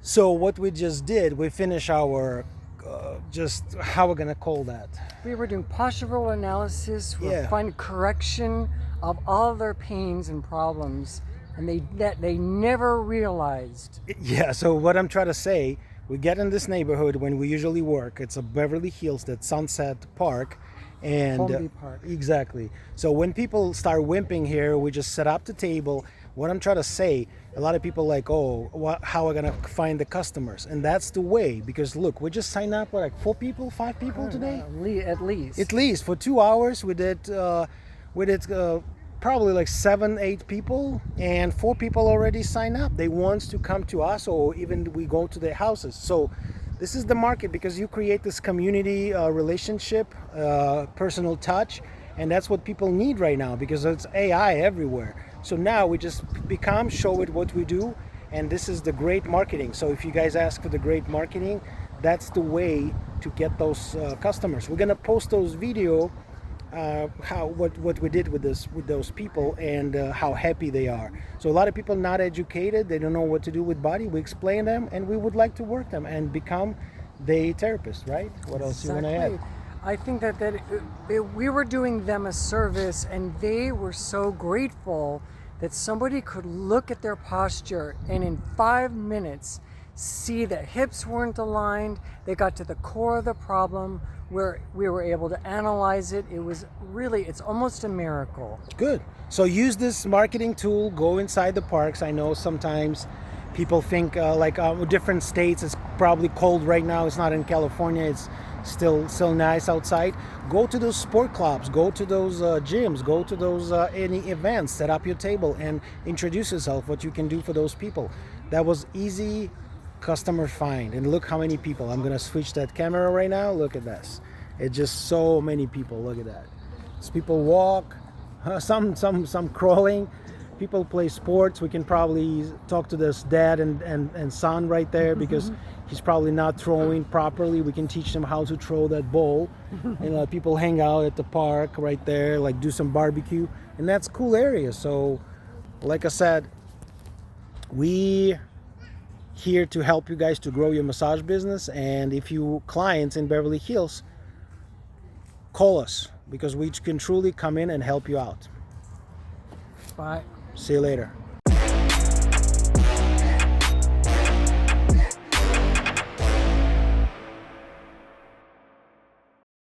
So what we just did, we finished our, just how we're gonna call that? We were doing postural analysis, we're Yeah. finding correction of all their pains and problems, and that they never realized. Yeah, so what I'm trying to say, we get in this neighborhood when we usually work. It's a Beverly Hills, that Sunset Park. And Holmby Park. exactly. So when people start wimping here, we just set up the table. What I'm trying to say, a lot of people like, oh, how are we gonna find the customers? And that's the way, because look, we just signed up like 4 people, 5 people today. At least. At least for 2 hours, we did probably like 7, 8 people, and 4 people already signed up. They want to come to us, or even we go to their houses. So this is the market, because you create this community relationship, personal touch, and that's what people need right now, because it's AI everywhere. So now we just show it what we do, and this is the great marketing. So if you guys ask for the great marketing, that's the way to get those customers. We're gonna post those video, what we did with those people, and how happy they are. So a lot of people not educated, they don't know what to do with body. We explain them, and we would like to work them and become the therapist, right? What else you want to add? I think that we were doing them a service, and they were so grateful that somebody could look at their posture and in 5 minutes see that hips weren't aligned. They got to the core of the problem, where we were able to analyze it. It was really, it's almost a miracle. Good. So use this marketing tool, go inside the parks. I know sometimes people think different states, it's probably cold right now. It's not in California. It's still nice outside. Go to those sport clubs, go to those gyms, go to those any events, set up your table and introduce yourself, what you can do for those people. That was easy customer find, and look how many people. I'm gonna switch that camera right now. Look at this. It's just so many people. Look at that. As people walk, some crawling. People play sports. We can probably talk to this dad and son right there, because he's probably not throwing properly. We can teach them how to throw that ball. And people hang out at the park right there, like do some barbecue, and that's a cool area. So like I said, we here to help you guys to grow your massage business. And if you clients in Beverly Hills, call us, because we can truly come in and help you out. Bye. See you later.